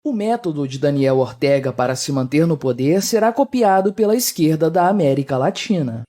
O método de Daniel Ortega para se manter no poder será copiado pela esquerda da América Latina.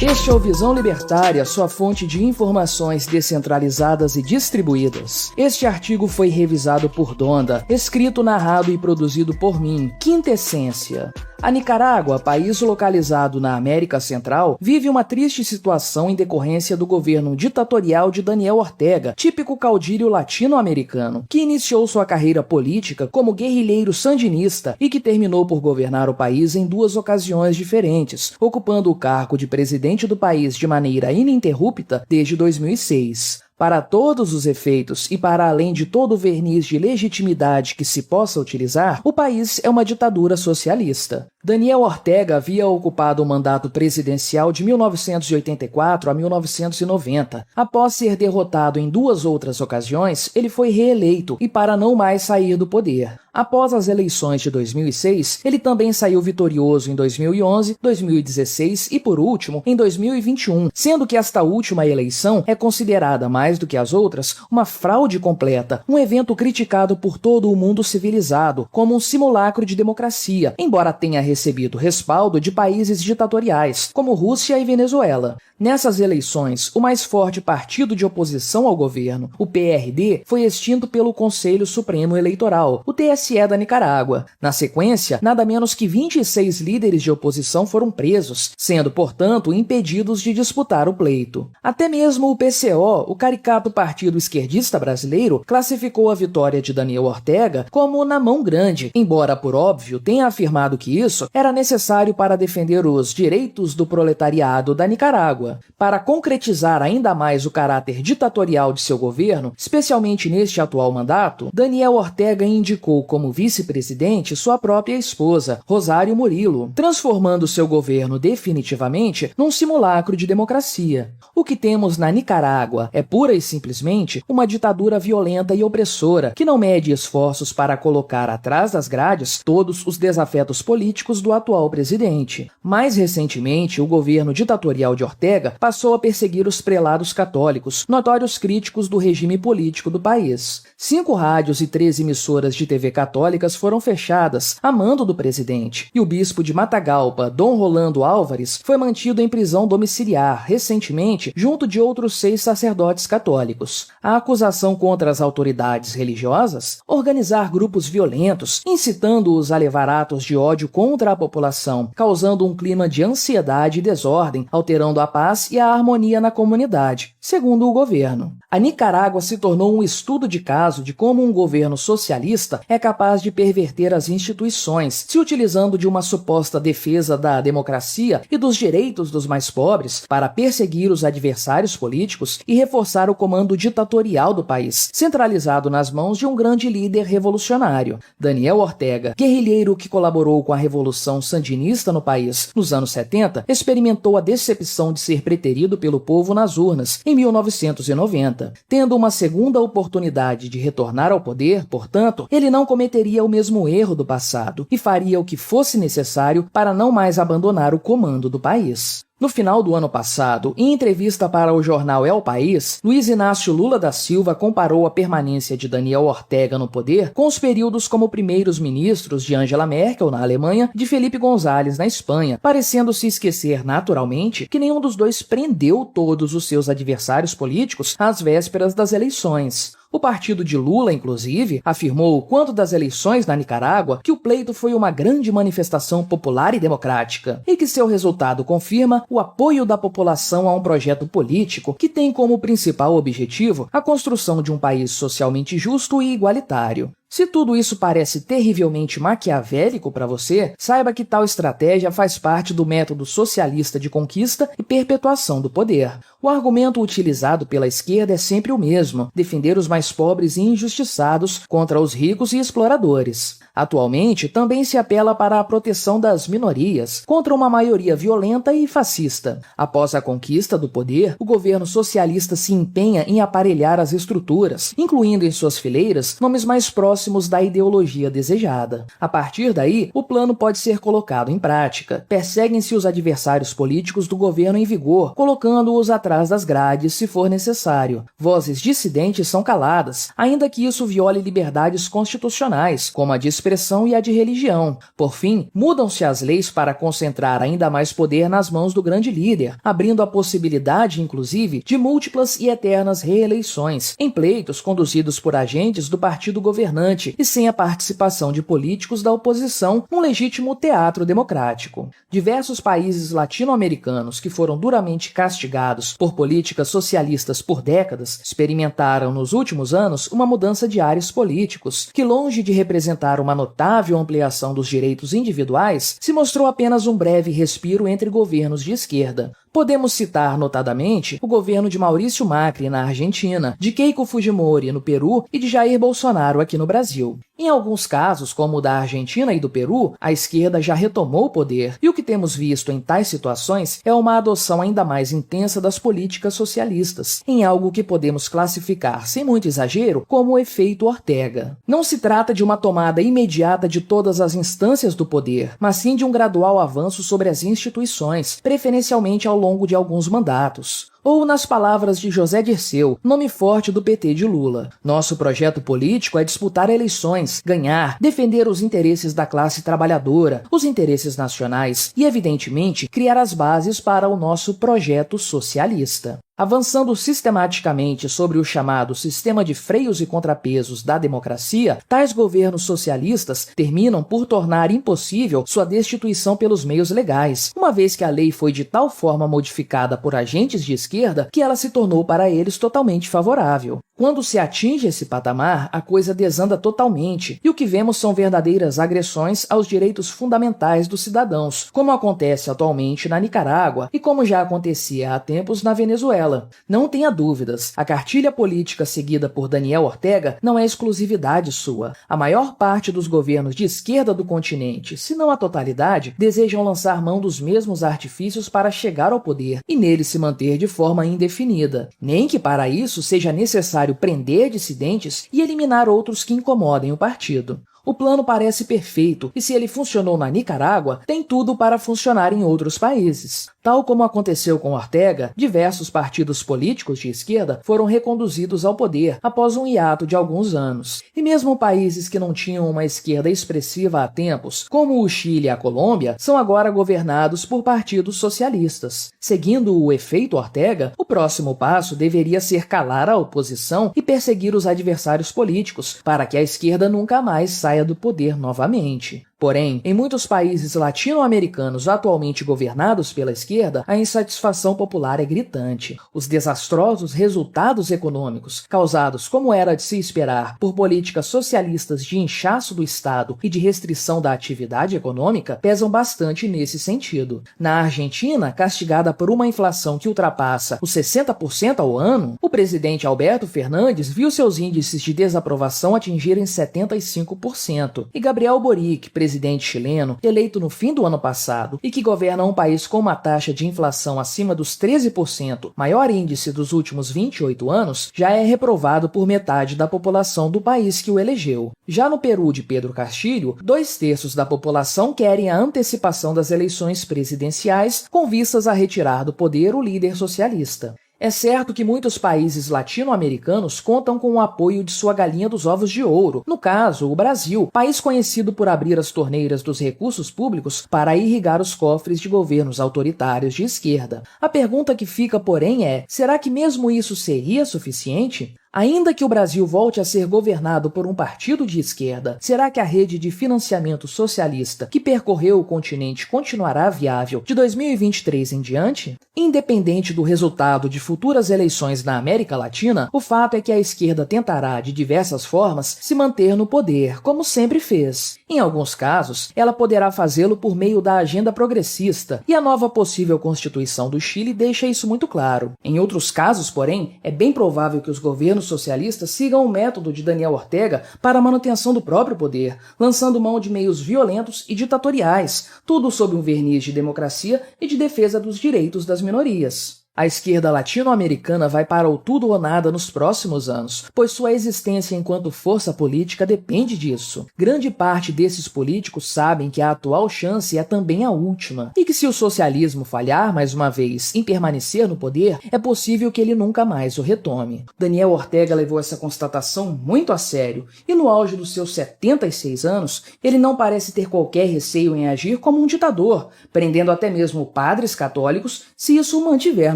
Este é o Visão Libertária, sua fonte de informações descentralizadas e distribuídas. Este artigo foi revisado por Donda, escrito, narrado e produzido por mim, Quintessência. A Nicarágua, país localizado na América Central, vive uma triste situação em decorrência do governo ditatorial de Daniel Ortega, típico caudilho latino-americano, que iniciou sua carreira política como guerrilheiro sandinista e que terminou por governar o país em duas ocasiões diferentes, ocupando o cargo de presidente do país de maneira ininterrupta desde 2006. Para todos os efeitos e para além de todo o verniz de legitimidade que se possa utilizar, o país é uma ditadura socialista. Daniel Ortega havia ocupado o mandato presidencial de 1984 a 1990. Após ser derrotado em duas outras ocasiões, ele foi reeleito e para não mais sair do poder. Após as eleições de 2006, ele também saiu vitorioso em 2011, 2016 e, por último, em 2021, sendo que esta última eleição é considerada, mais do que as outras, uma fraude completa, um evento criticado por todo o mundo civilizado, como um simulacro de democracia, embora tenha recebido respaldo de países ditatoriais, como Rússia e Venezuela. Nessas eleições, o mais forte partido de oposição ao governo, o PRD, foi extinto pelo Conselho Supremo Eleitoral, o TSE da Nicarágua. Na sequência, nada menos que 26 líderes de oposição foram presos, sendo, portanto, impedidos de disputar o pleito. Até mesmo o PCO, o caricato partido esquerdista brasileiro, classificou a vitória de Daniel Ortega como na mão grande, embora, por óbvio, tenha afirmado que isso era necessário para defender os direitos do proletariado da Nicarágua. Para concretizar ainda mais o caráter ditatorial de seu governo, especialmente neste atual mandato, Daniel Ortega indicou como vice-presidente sua própria esposa, Rosário Murillo, transformando seu governo definitivamente num simulacro de democracia. O que temos na Nicarágua é pura e simplesmente uma ditadura violenta e opressora que não mede esforços para colocar atrás das grades todos os desafetos políticos do atual presidente. Mais recentemente, o governo ditatorial de Ortega passou a perseguir os prelados católicos, notórios críticos do regime político do país. 5 rádios e 13 emissoras de TV católicas foram fechadas a mando do presidente, e o bispo de Matagalpa, Dom Rolando Álvares, foi mantido em prisão domiciliar recentemente, junto de outros 6 sacerdotes católicos. A acusação contra as autoridades religiosas? Organizar grupos violentos, incitando-os a levar atos de ódio contra a população, causando um clima de ansiedade e desordem, alterando a paz e a harmonia na comunidade, segundo o governo. A Nicarágua se tornou um estudo de caso de como um governo socialista é capaz de perverter as instituições, se utilizando de uma suposta defesa da democracia e dos direitos dos mais pobres para perseguir os adversários políticos e reforçar o comando ditatorial do país, centralizado nas mãos de um grande líder revolucionário. Daniel Ortega, guerrilheiro que colaborou com a Revolução Sandinista no país nos anos 70, experimentou a decepção de ser preterido pelo povo nas urnas em 1990. Tendo uma segunda oportunidade de retornar ao poder, portanto, ele não cometeria o mesmo erro do passado e faria o que fosse necessário para não mais abandonar o comando do país. No final do ano passado, em entrevista para o jornal El País, Luiz Inácio Lula da Silva comparou a permanência de Daniel Ortega no poder com os períodos como primeiros ministros de Angela Merkel na Alemanha e de Felipe González na Espanha, parecendo se esquecer naturalmente que nenhum dos dois prendeu todos os seus adversários políticos às vésperas das eleições. O partido de Lula, inclusive, afirmou, quando das eleições na Nicarágua, que o pleito foi uma grande manifestação popular e democrática, e que seu resultado confirma o apoio da população a um projeto político que tem como principal objetivo a construção de um país socialmente justo e igualitário. Se tudo isso parece terrivelmente maquiavélico para você, saiba que tal estratégia faz parte do método socialista de conquista e perpetuação do poder. O argumento utilizado pela esquerda é sempre o mesmo: defender os mais pobres e injustiçados contra os ricos e exploradores. Atualmente, também se apela para a proteção das minorias contra uma maioria violenta e fascista. Após a conquista do poder, o governo socialista se empenha em aparelhar as estruturas, incluindo em suas fileiras nomes mais próximos próximos da ideologia desejada. A partir daí, o plano pode ser colocado em prática. Perseguem-se os adversários políticos do governo em vigor, colocando-os atrás das grades se for necessário. Vozes dissidentes são caladas, ainda que isso viole liberdades constitucionais, como a de expressão e a de religião. Por fim, mudam-se as leis para concentrar ainda mais poder nas mãos do grande líder, abrindo a possibilidade, inclusive, de múltiplas e eternas reeleições, em pleitos conduzidos por agentes do partido governante e sem a participação de políticos da oposição, um legítimo teatro democrático. Diversos países latino-americanos que foram duramente castigados por políticas socialistas por décadas experimentaram nos últimos anos uma mudança de ares políticos, que longe de representar uma notável ampliação dos direitos individuais, se mostrou apenas um breve respiro entre governos de esquerda. Podemos citar, notadamente, o governo de Maurício Macri na Argentina, de Keiko Fujimori no Peru e de Jair Bolsonaro aqui no Brasil. Em alguns casos, como o da Argentina e do Peru, a esquerda já retomou o poder, e o que temos visto em tais situações é uma adoção ainda mais intensa das políticas socialistas, em algo que podemos classificar, sem muito exagero, como o efeito Ortega. Não se trata de uma tomada imediata de todas as instâncias do poder, mas sim de um gradual avanço sobre as instituições, preferencialmente ao longo de alguns mandatos. Ou, nas palavras de José Dirceu, nome forte do PT de Lula, nosso projeto político é disputar eleições, ganhar, defender os interesses da classe trabalhadora, os interesses nacionais e, evidentemente, criar as bases para o nosso projeto socialista. Avançando sistematicamente sobre o chamado sistema de freios e contrapesos da democracia, tais governos socialistas terminam por tornar impossível sua destituição pelos meios legais, uma vez que a lei foi de tal forma modificada por agentes de esquerda que ela se tornou para eles totalmente favorável. Quando se atinge esse patamar, a coisa desanda totalmente, e o que vemos são verdadeiras agressões aos direitos fundamentais dos cidadãos, como acontece atualmente na Nicarágua e como já acontecia há tempos na Venezuela. Não tenha dúvidas, a cartilha política seguida por Daniel Ortega não é exclusividade sua. A maior parte dos governos de esquerda do continente, se não a totalidade, desejam lançar mão dos mesmos artifícios para chegar ao poder e nele se manter de forma indefinida. Nem que para isso seja necessário prender dissidentes e eliminar outros que incomodem o partido. O plano parece perfeito e, se ele funcionou na Nicarágua, tem tudo para funcionar em outros países. Tal como aconteceu com Ortega, diversos partidos políticos de esquerda foram reconduzidos ao poder após um hiato de alguns anos. E mesmo países que não tinham uma esquerda expressiva há tempos, como o Chile e a Colômbia, são agora governados por partidos socialistas. Seguindo o efeito Ortega, o próximo passo deveria ser calar a oposição e perseguir os adversários políticos, para que a esquerda nunca mais saia do poder novamente. Porém, em muitos países latino-americanos atualmente governados pela esquerda, a insatisfação popular é gritante. Os desastrosos resultados econômicos, causados, como era de se esperar, por políticas socialistas de inchaço do Estado e de restrição da atividade econômica, pesam bastante nesse sentido. Na Argentina, castigada por uma inflação que ultrapassa os 60% ao ano, o presidente Alberto Fernandes viu seus índices de desaprovação atingirem 75%. E Gabriel Boric, presidente chileno, eleito no fim do ano passado e que governa um país com uma taxa de inflação acima dos 13%, maior índice dos últimos 28 anos, já é reprovado por metade da população do país que o elegeu. Já no Peru de Pedro Castilho, 2/3 da população querem a antecipação das eleições presidenciais com vistas a retirar do poder o líder socialista. É certo que muitos países latino-americanos contam com o apoio de sua galinha dos ovos de ouro, no caso, o Brasil, país conhecido por abrir as torneiras dos recursos públicos para irrigar os cofres de governos autoritários de esquerda. A pergunta que fica, porém, é: será que mesmo isso seria suficiente? Ainda que o Brasil volte a ser governado por um partido de esquerda, será que a rede de financiamento socialista que percorreu o continente continuará viável de 2023 em diante? Independente do resultado de futuras eleições na América Latina, o fato é que a esquerda tentará, de diversas formas, se manter no poder, como sempre fez. Em alguns casos, ela poderá fazê-lo por meio da agenda progressista, e a nova possível Constituição do Chile deixa isso muito claro. Em outros casos, porém, é bem provável que os governos socialistas sigam o método de Daniel Ortega para a manutenção do próprio poder, lançando mão de meios violentos e ditatoriais, tudo sob um verniz de democracia e de defesa dos direitos das minorias. A esquerda latino-americana vai para o tudo ou nada nos próximos anos, pois sua existência enquanto força política depende disso. Grande parte desses políticos sabem que a atual chance é também a última, e que se o socialismo falhar mais uma vez em permanecer no poder, é possível que ele nunca mais o retome. Daniel Ortega levou essa constatação muito a sério, e no auge dos seus 76 anos, ele não parece ter qualquer receio em agir como um ditador, prendendo até mesmo padres católicos se isso o mantiver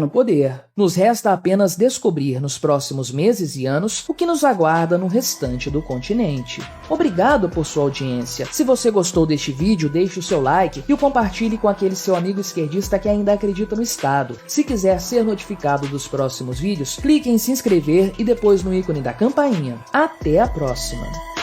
no poder. Nos resta apenas descobrir nos próximos meses e anos o que nos aguarda no restante do continente. Obrigado por sua audiência. Se você gostou deste vídeo, deixe o seu like e o compartilhe com aquele seu amigo esquerdista que ainda acredita no Estado. Se quiser ser notificado dos próximos vídeos, clique em se inscrever e depois no ícone da campainha. Até a próxima!